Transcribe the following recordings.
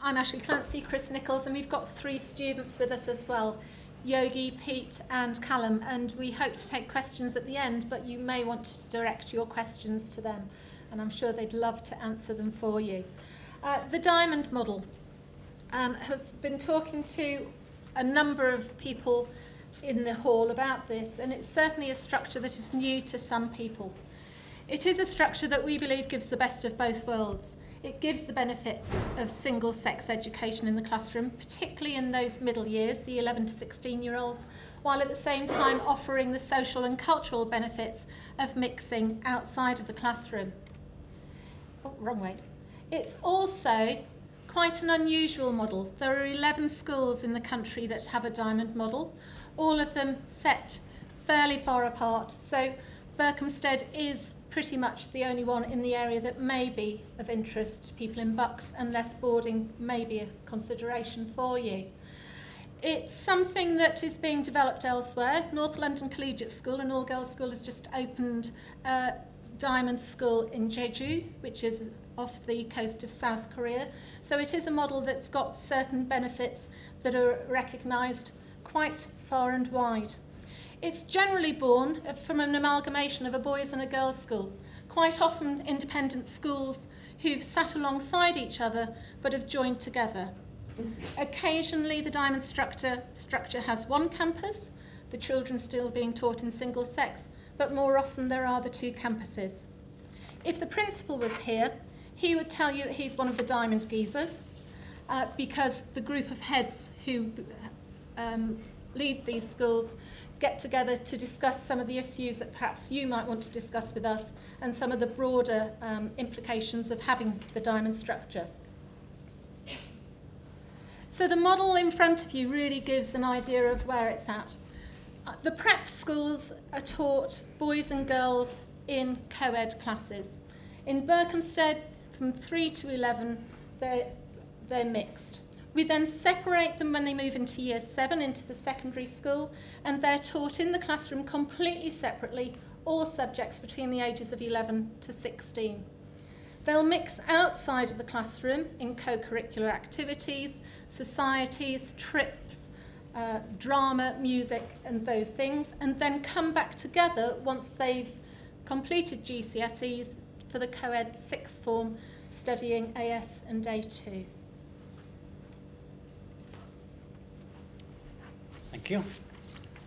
I'm Ashley Clancy, Chris Nicholls, and we've got 3 students with us as well, Yogi, Pete and Callum, and we hope to take questions at the end, but you may want to direct your questions to them, and I'm sure they'd love to answer them for you. The diamond model. Have been talking to a number of people in the hall about this, and it's certainly a structure that is new to some people. It is a structure that we believe gives the best of both worlds. It gives the benefits of single-sex education in the classroom, particularly in those middle years, the 11 to 16-year-olds, while at the same time offering the social and cultural benefits of mixing outside of the classroom. Oh, wrong way. It's also quite an unusual model. There are 11 schools in the country that have a diamond model, all of them set fairly far apart. So Berkhamsted is pretty much the only one in the area that may be of interest to people in Bucks, unless boarding may be a consideration for you. It's something that is being developed elsewhere. North London Collegiate School, an all-girls school, has just opened a diamond school in Jeju, which is off the coast of South Korea. So it is a model that's got certain benefits that are recognised quite far and wide. It's generally born from an amalgamation of a boys' and a girls' school, quite often independent schools who've sat alongside each other but have joined together. Occasionally the diamond structure has one campus, the children still being taught in single sex, but more often there are the 2 campuses. If the principal was here, he would tell you that he's one of the diamond geezers, because the group of heads who lead these schools get together to discuss some of the issues that perhaps you might want to discuss with us and some of the broader implications of having the diamond structure. So the model in front of you really gives an idea of where it's at. The prep schools are taught boys and girls in co-ed classes. In Berkhamsted, from 3 to 11, they're mixed. We then separate them when they move into year 7, into the secondary school, and they're taught in the classroom completely separately, all subjects between the ages of 11 to 16. They'll mix outside of the classroom in co-curricular activities, societies, trips, drama, music, and those things, and then come back together once they've completed GCSEs for the co-ed 6th form, studying AS and A2. Thank you.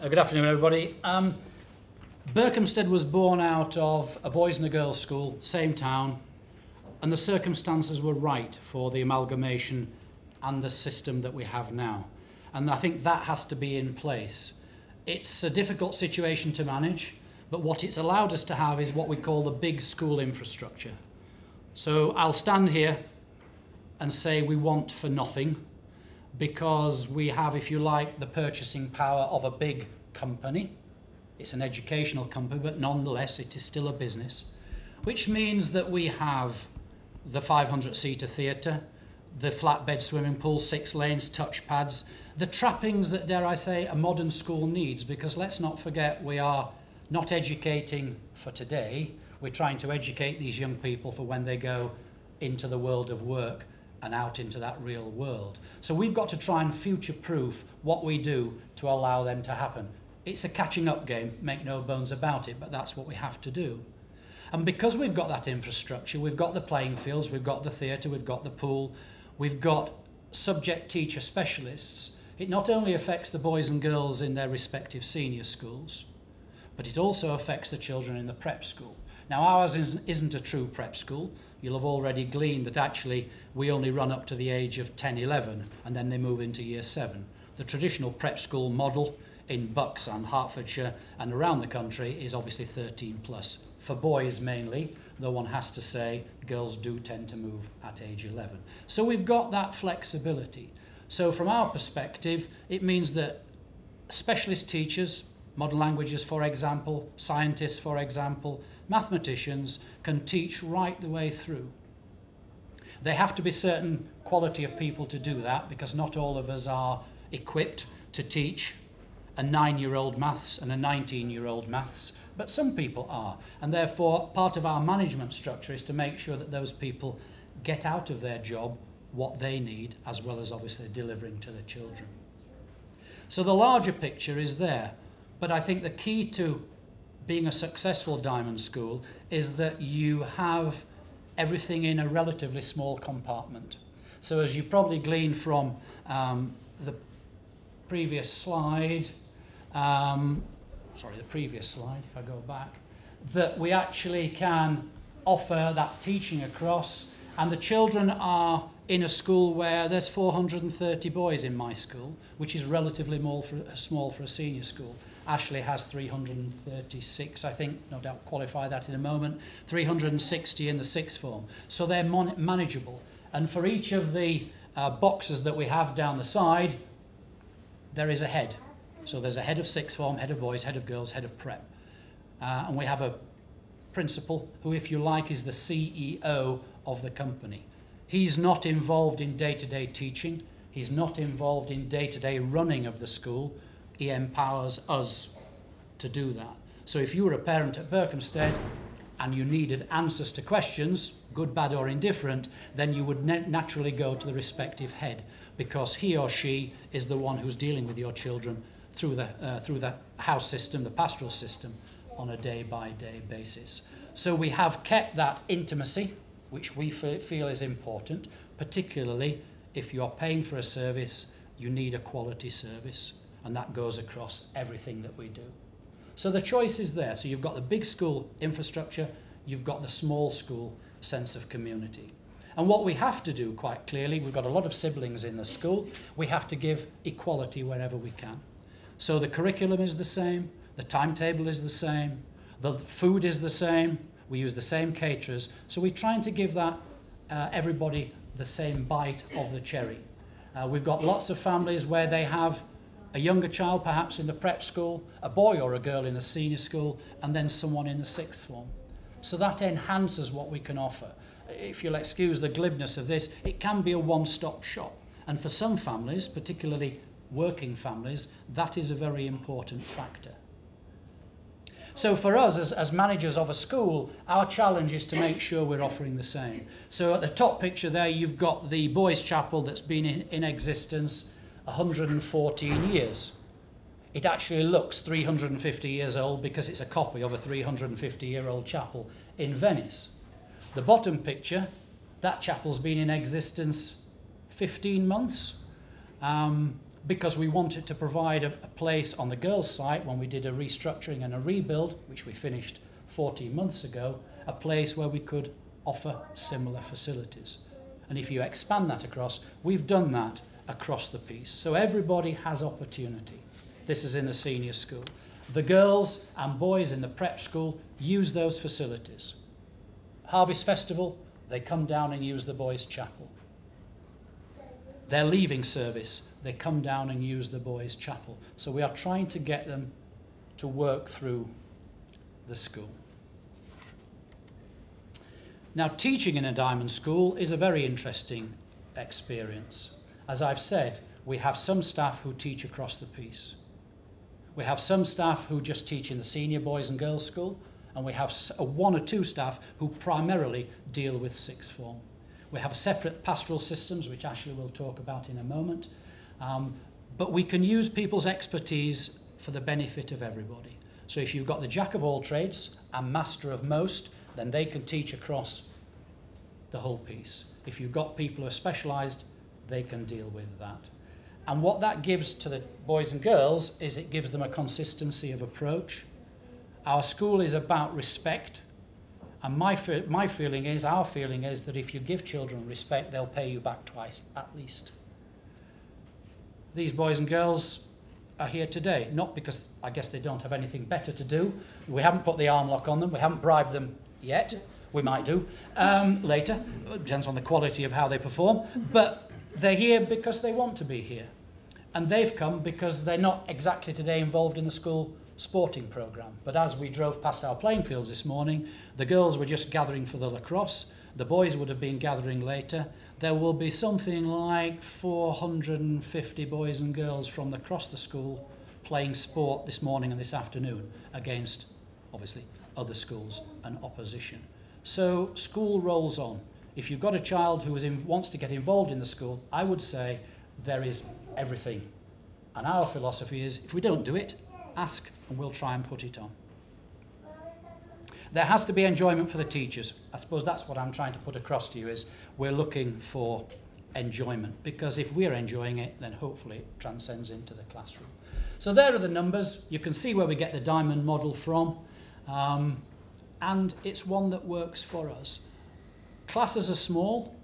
Good afternoon, everybody. Berkhamsted was born out of a boys and a girls school, same town, and the circumstances were right for the amalgamation and the system that we have now. And I think that has to be in place. It's a difficult situation to manage, but what it's allowed us to have is what we call the big school infrastructure. So I'll stand here and say we want for nothing, because we have, if you like, the purchasing power of a big company. It's an educational company, but nonetheless it is still a business, which means that we have the 500-seater theatre, the flatbed swimming pool, 6 lanes, touchpads, the trappings that, dare I say, a modern school needs, because let's not forget, we are not educating for today, we're trying to educate these young people for when they go into the world of work and out into that real world. So we've got to try and future-proof what we do to allow them to happen. It's a catching-up game, make no bones about it, but that's what we have to do. And because we've got that infrastructure, we've got the playing fields, we've got the theatre, we've got the pool, we've got subject teacher specialists, it not only affects the boys and girls in their respective senior schools, but it also affects the children in the prep school. Now, ours isn't a true prep school. You'll have already gleaned that actually we only run up to the age of 10, 11, and then they move into year 7. The traditional prep school model in Bucks and Hertfordshire and around the country is obviously 13 plus. For boys mainly, though one has to say girls do tend to move at age 11. So we've got that flexibility. So from our perspective, it means that specialist teachers, modern languages for example, scientists for example, mathematicians can teach right the way through. They have to be certain quality of people to do that, because not all of us are equipped to teach a 9-year-old maths and a 19-year-old maths, but some people are, and therefore part of our management structure is to make sure that those people get out of their job what they need, as well as obviously delivering to the children. So the larger picture is there, but I think the key to being a successful diamond school is that you have everything in a relatively small compartment. So as you probably gleaned from the previous slide, the previous slide, if I go back, that we actually can offer that teaching across, and the children are in a school where there's 430 boys in my school, which is relatively small for a senior school. Ashley has 336, I think, no doubt qualify that in a moment, 360 in the sixth form. So they're manageable. And for each of the boxes that we have down the side, there is a head. So there's a head of sixth form, head of boys, head of girls, head of prep. And we have a principal who, if you like, is the CEO of the company. He's not involved in day-to-day teaching. He's not involved in day-to-day running of the school. He empowers us to do that. So if you were a parent at Berkhamsted and you needed answers to questions, good, bad or indifferent, then you would naturally go to the respective head, because he or she is the one who's dealing with your children through the house system, the pastoral system, on a day-by-day basis. So we have kept that intimacy, which we feel is important, particularly if you're paying for a service, you need a quality service, and that goes across everything that we do. So the choice is there. So you've got the big school infrastructure, you've got the small school sense of community. And what we have to do, quite clearly, we've got a lot of siblings in the school, we have to give equality wherever we can. So the curriculum is the same, the timetable is the same, the food is the same, we use the same caterers, so we're trying to give that everybody the same bite of the cherry. We've got lots of families where they have a younger child perhaps in the prep school, a boy or a girl in the senior school, and then someone in the sixth form. So that enhances what we can offer. If you'll excuse the glibness of this, it can be a one-stop shop. And for some families, particularly working families, that is a very important factor. So for us, as managers of a school, our challenge is to make sure we're offering the same. So at the top picture there, you've got the boys' chapel that's been in existence 114 years. It actually looks 350 years old because it's a copy of a 350-year-old chapel in Venice. The bottom picture, that chapel's been in existence 15 months. Because we wanted to provide a place on the girls' site when we did a restructuring and a rebuild, which we finished 14 months ago, a place where we could offer similar facilities. And if you expand that across, we've done that across the piece. So everybody has opportunity. This is in the senior school. The girls and boys in the prep school use those facilities. Harvest Festival, they come down and use the boys' chapel. Their leaving service, they come down and use the boys' chapel. So we are trying to get them to work through the school. Now, teaching in a diamond school is a very interesting experience. As I've said, we have some staff who teach across the piece. We have some staff who just teach in the senior boys and girls school, and we have one or two staff who primarily deal with sixth form. We have separate pastoral systems, which Ashley will talk about in a moment. But we can use people's expertise for the benefit of everybody. So if you've got the jack of all trades and master of most, then they can teach across the whole piece. If you've got people who are specialised, they can deal with that. And what that gives to the boys and girls is it gives them a consistency of approach. Our school is about respect. And my feeling is, our feeling is that if you give children respect, they'll pay you back twice, at least. These boys and girls are here today, not because I guess they don't have anything better to do. We haven't put the arm lock on them. We haven't bribed them yet. We might do later. It depends on the quality of how they perform. But they're here because they want to be here. And they've come because they're not exactly today involved in the school sporting programme. But as we drove past our playing fields this morning, the girls were just gathering for the lacrosse. The boys would have been gathering later. There will be something like 450 boys and girls from across the school playing sport this morning and this afternoon against, obviously, other schools and opposition. So school rolls on. if you've got a child who wants to get involved in the school, I would say there is everything. And our philosophy is, if we don't do it, ask and we'll try and put it on. There has to be enjoyment for the teachers. I suppose that's what I'm trying to put across to you, is we're looking for enjoyment, because if we're enjoying it, then hopefully it transcends into the classroom. So there are the numbers. You can see where we get the diamond model from, and it's one that works for us. Classes are small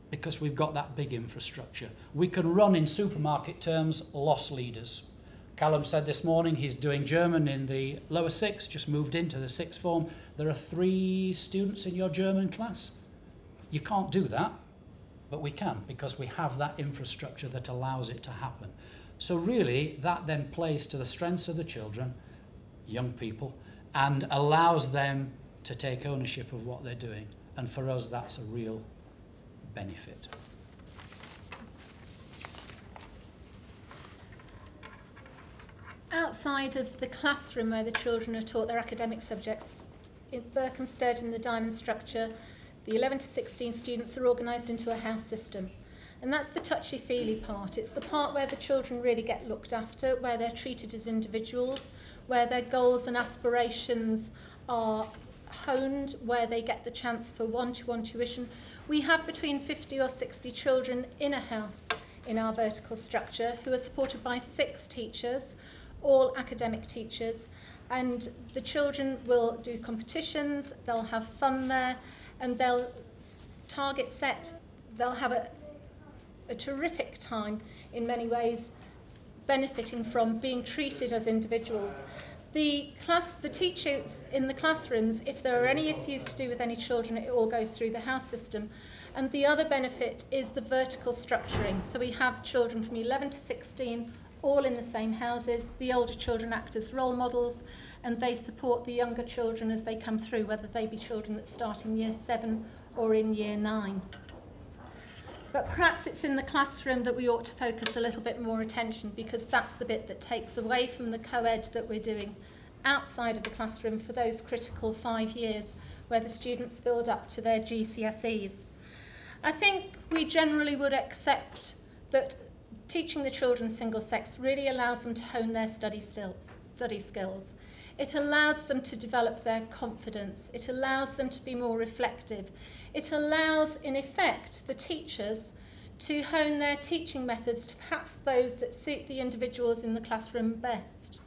because we've got that big infrastructure. We can run, in supermarket terms, loss leaders. Callum said this morning he's doing German in the lower sixth, just moved into the sixth form. There are 3 students in your German class. You can't do that, but we can, because we have that infrastructure that allows it to happen. So really, that then plays to the strengths of the children, young people, and allows them to take ownership of what they're doing. And for us, that's a real benefit. Outside of the classroom where the children are taught their academic subjects, in Berkhamsted, in the diamond structure, the 11 to 16 students are organised into a house system. And that's the touchy-feely part. It's the part where the children really get looked after, where they're treated as individuals, where their goals and aspirations are honed, where they get the chance for one-to-one tuition. We have between 50 or 60 children in a house in our vertical structure who are supported by 6 teachers, all academic teachers, and the children will do competitions, they'll have fun there, and they'll target set, they'll have a terrific time in many ways, benefiting from being treated as individuals. The teachers in the classrooms, if there are any issues to do with any children, it all goes through the house system. And the other benefit is the vertical structuring. So we have children from 11 to 16 all in the same houses. The older children act as role models, and they support the younger children as they come through, whether they be children that start in year 7 or in year 9. But perhaps it's in the classroom that we ought to focus a little bit more attention, because that's the bit that takes away from the co-ed that we're doing outside of the classroom for those critical 5 years where the students build up to their GCSEs. I think we generally would accept that teaching the children single sex really allows them to hone their study skills. It allows them to develop their confidence. It allows them to be more reflective. It allows, in effect, the teachers to hone their teaching methods to perhaps those that suit the individuals in the classroom best.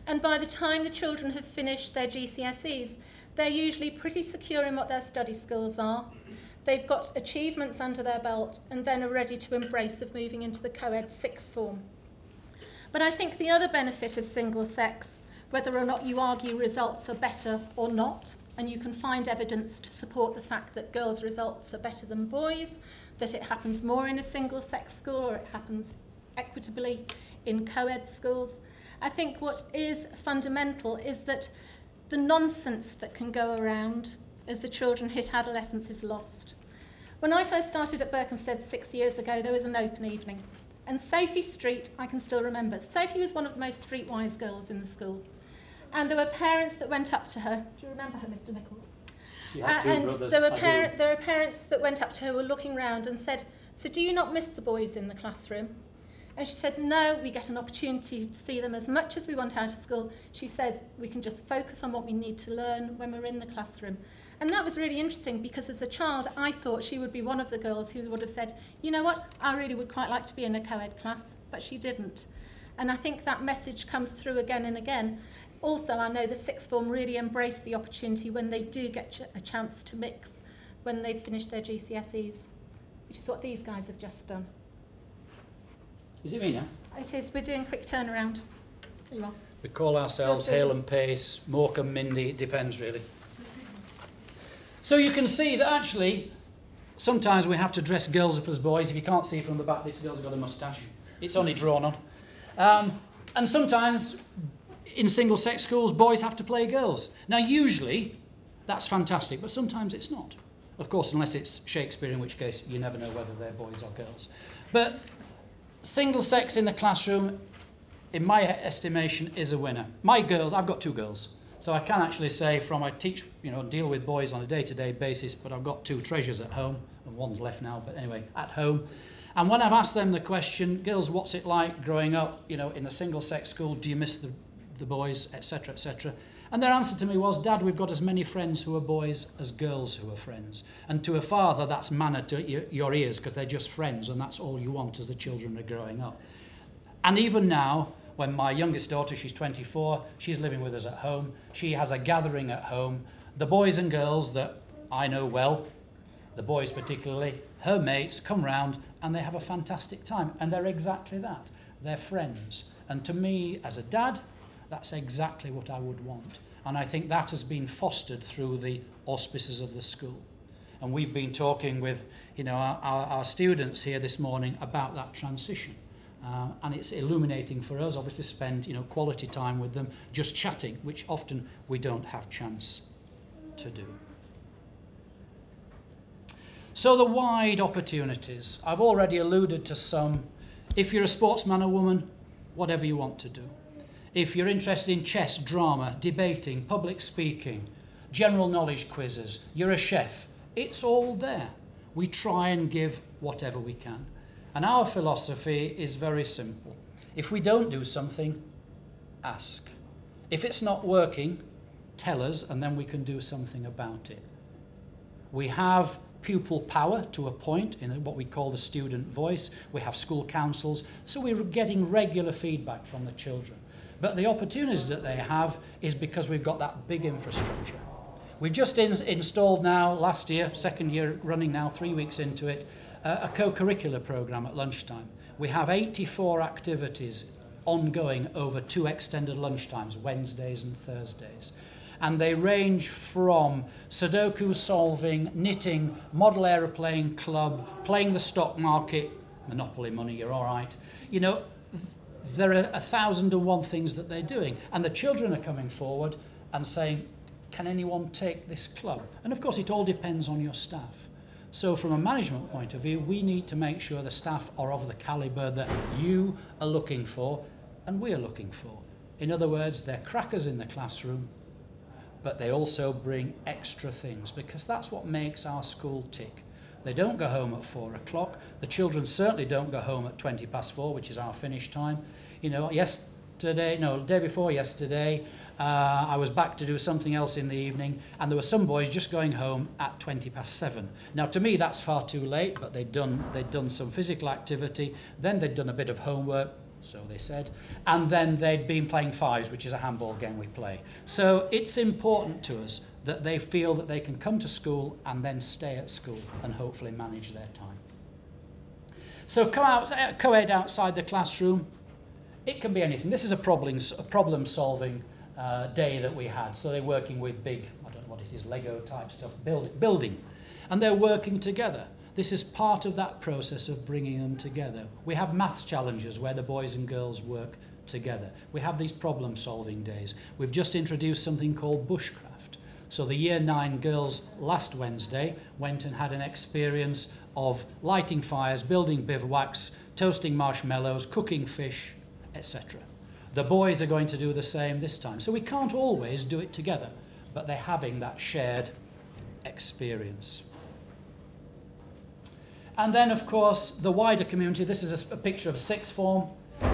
And by the time the children have finished their GCSEs, they're usually pretty secure in what their study skills are. They've got achievements under their belt, and then are ready to embrace of moving into the co-ed sixth form. But I think the other benefit of single sex, whether or not you argue results are better or not, and you can find evidence to support the fact that girls' results are better than boys, that it happens more in a single-sex school or it happens equitably in co-ed schools. I think what is fundamental is that the nonsense that can go around as the children hit adolescence is lost. When I first started at Berkhamsted 6 years ago, there was an open evening. And Sophie Street, I can still remember. Sophie was one of the most streetwise girls in the school. And there were parents that went up to her. Do you remember her, Mr. Nicholls? And there were parents that went up to her, were looking round and said, "So do you not miss the boys in the classroom?" And she said, "No, we get an opportunity to see them as much as we want out of school." She said, "We can just focus on what we need to learn when we're in the classroom." And that was really interesting, because as a child, I thought she would be one of the girls who would have said, "You know what, I really would quite like to be in a co-ed class," but she didn't. And I think that message comes through again and again. Also, I know the sixth form really embrace the opportunity when they do get a chance to mix when they've finished their GCSEs, which is what these guys have just done. Is it me now? It is. We're doing quick turnaround. There you are. We call ourselves Hale and Pace, Morecambe, Mindy, it depends really. So you can see that actually sometimes we have to dress girls up as boys. If you can't see from the back, this girl's got a moustache. It's only drawn on. And sometimes in single-sex schools, boys have to play girls. Now, usually, that's fantastic, but sometimes it's not. Of course, unless it's Shakespeare, in which case you never know whether they're boys or girls. But single-sex in the classroom, in my estimation, is a winner. My girls, I've got 2 girls, So I can actually say I teach, deal with boys on a day-to-day basis, but I've got 2 treasures at home, and one's left now, but anyway, at home. And when I've asked them the question, girls, what's it like growing up, in a single-sex school? Do you miss the boys, etc., etc.? And their answer to me was, Dad, we've got as many friends who are boys as girls who are friends. And to a father, that's manna to your ears, because they're just friends, and that's all you want as the children are growing up. And even now, when my youngest daughter, she's 24, she's living with us at home. She has a gathering at home. The boys and girls that I know well, the boys particularly, her mates come round and they have a fantastic time. And they're exactly that. They're friends. And to me, as a dad, that's exactly what I would want. And I think that has been fostered through the auspices of the school. And we've been talking with our students here this morning about that transition. And it's illuminating for us, obviously, to spend quality time with them, just chatting, which often we don't have chance to do. So the wide opportunities. I've already alluded to some. If you're a sportsman or woman, whatever you want to do. If you're interested in chess, drama, debating, public speaking, general knowledge quizzes, you're a chef, it's all there. We try and give whatever we can. And our philosophy is very simple. If we don't do something, ask. If it's not working, tell us, and then we can do something about it. We have pupil power to a point in what we call the student voice. We have school councils, so we're getting regular feedback from the children. But the opportunities that they have is because we've got that big infrastructure. We've just installed now, last year, 2nd year running now, 3 weeks into it, a co-curricular programme at lunchtime. We have 84 activities ongoing over 2 extended lunchtimes, Wednesdays and Thursdays. And they range from Sudoku solving, knitting, model aeroplane club, playing the stock market, Monopoly money, you're all right. There are 1,001 things that they're doing. And the children are coming forward and saying, can anyone take this club? And of course, it all depends on your staff. So from a management point of view, we need to make sure the staff are of the calibre that you are looking for and we're looking for. In other words, they're crackers in the classroom, but they also bring extra things, because that's what makes our school tick. They don't go home at 4 o'clock. The children certainly don't go home at 20 past 4, which is our finish time. The day before yesterday, I was back to do something else in the evening, and there were some boys just going home at 20 past 7. Now, to me, that's far too late, but they'd done some physical activity, then they'd done a bit of homework, so they said, and then they'd been playing fives, which is a handball game we play. So it's important to us that they feel that they can come to school and then stay at school and hopefully manage their time. So co-ed outside the classroom, it can be anything. This is a problem-solving day that we had. So they're working with big, I don't know what it is, Lego type stuff, building. And they're working together. This is part of that process of bringing them together. We have maths challenges where the boys and girls work together. We have these problem-solving days. We've just introduced something called Bushcraft. So the Year 9 girls last Wednesday went and had an experience of lighting fires, building bivouacs, toasting marshmallows, cooking fish, etc. The boys are going to do the same this time. So we can't always do it together, but they're having that shared experience. And then, of course, the wider community. This is a picture of a sixth form.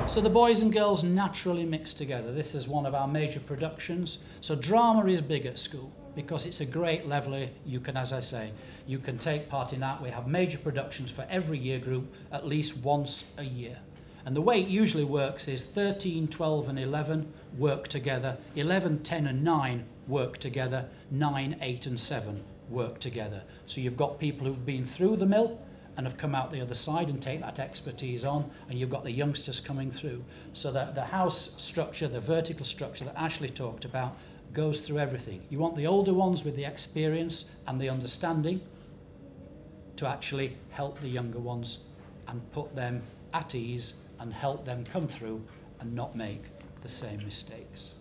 So the boys and girls naturally mix together. This is one of our major productions. So drama is big at school because it's a great leveler. You can, as I say, you can take part in that. We have major productions for every year group at least once a year. And the way it usually works is 13, 12 and 11 work together, 11, 10 and 9 work together, 9, 8 and 7 work together. So you've got people who've been through the mill and have come out the other side and take that expertise on, and you've got the youngsters coming through. So that the house structure, the vertical structure that Ashley talked about, goes through everything. You want the older ones with the experience and the understanding to actually help the younger ones and put them at ease and help them come through and not make the same mistakes.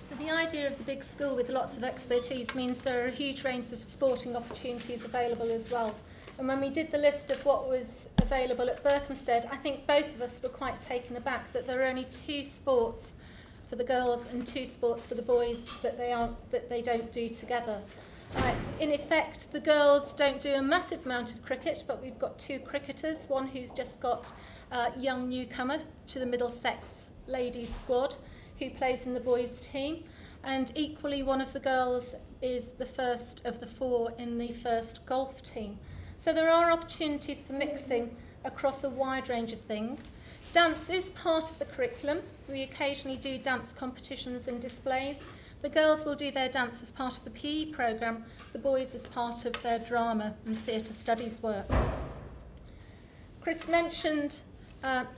So the idea of the big school with lots of expertise means there are a huge range of sporting opportunities available as well. And when we did the list of what was available at Berkhamsted, I think both of us were quite taken aback that there are only 2 sports for the girls and 2 sports for the boys that they don't do together. In effect, the girls don't do a massive amount of cricket, but we've got 2 cricketers, one who's just got a young newcomer to the Middlesex ladies squad who plays in the boys team, and equally one of the girls is the first of the 4 in the first golf team. So there are opportunities for mixing across a wide range of things. Dance is part of the curriculum. We occasionally do dance competitions and displays. The girls will do their dance as part of the PE programme, the boys as part of their drama and theatre studies work. Chris mentioned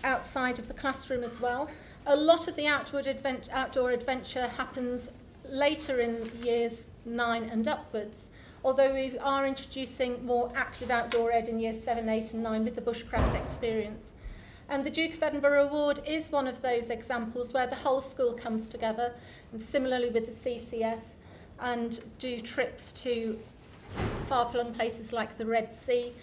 outside of the classroom as well. A lot of the outdoor adventure happens later in years 9 and upwards, although we are introducing more active outdoor ed in years 7, 8 and 9 with the Bushcraft experience. And the Duke of Edinburgh Award is one of those examples where the whole school comes together, and similarly with the CCF, and do trips to far-flung places like the Red Sea,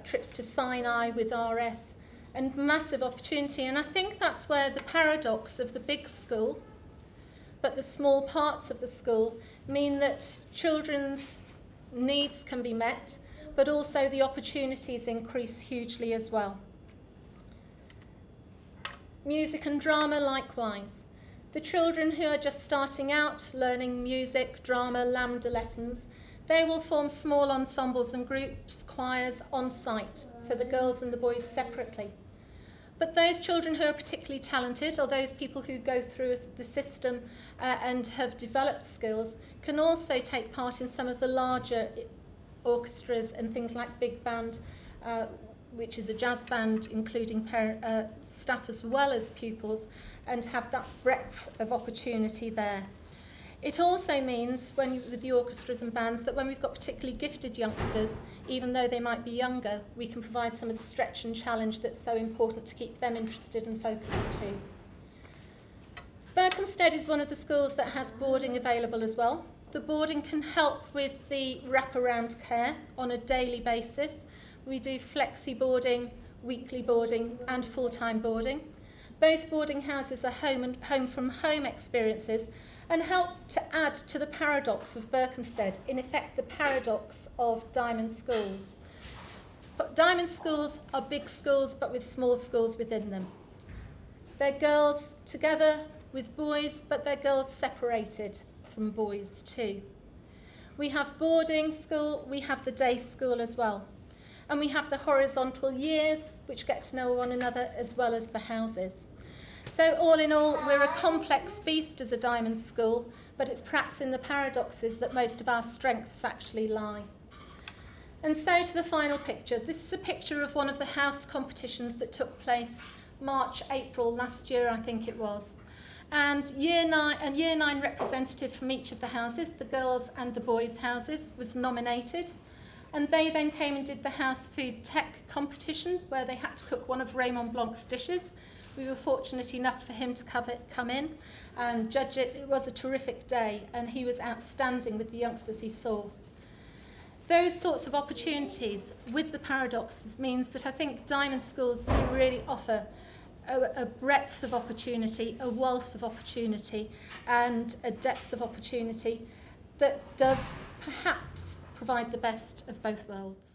trips to Sinai with RS, and massive opportunity. And I think that's where the paradox of the big school, but the small parts of the school, mean that children's needs can be met, but also the opportunities increase hugely as well. Music and drama likewise. The children who are just starting out learning music, drama, lambda lessons, they will form small ensembles and groups, choirs on site, so the girls and the boys separately. But those children who are particularly talented, or those people who go through the system and have developed skills, can also take part in some of the larger orchestras and things like big band, which is a jazz band including staff as well as pupils, and have that breadth of opportunity there. It also means, with the orchestras and bands, that when we've got particularly gifted youngsters, even though they might be younger, we can provide some of the stretch and challenge that's so important to keep them interested and focused too. Berkhamsted is one of the schools that has boarding available as well. The boarding can help with the wraparound care on a daily basis. We do flexi boarding, weekly boarding and full-time boarding. Both boarding houses are home from home experiences and help to add to the paradox of Berkhamsted, in effect the paradox of diamond schools. But diamond schools are big schools but with small schools within them. They're girls together with boys, but they're girls separated from boys too. We have boarding school, we have the day school as well. And we have the horizontal years, which get to know one another, as well as the houses. So all in all, we're a complex beast as a diamond school, but it's perhaps in the paradoxes that most of our strengths actually lie. And so to the final picture. This is a picture of one of the house competitions that took place March, April last year, I think it was. And year 9 representative from each of the houses, the girls' and the boys' houses, was nominated. And they then came and did the house food tech competition, where they had to cook one of Raymond Blanc's dishes. We were fortunate enough for him to come in and judge it. It was a terrific day, and he was outstanding with the youngsters he saw. Those sorts of opportunities with the paradoxes means that I think diamond schools do really offer a breadth of opportunity, a wealth of opportunity, and a depth of opportunity that does perhaps provide the best of both worlds.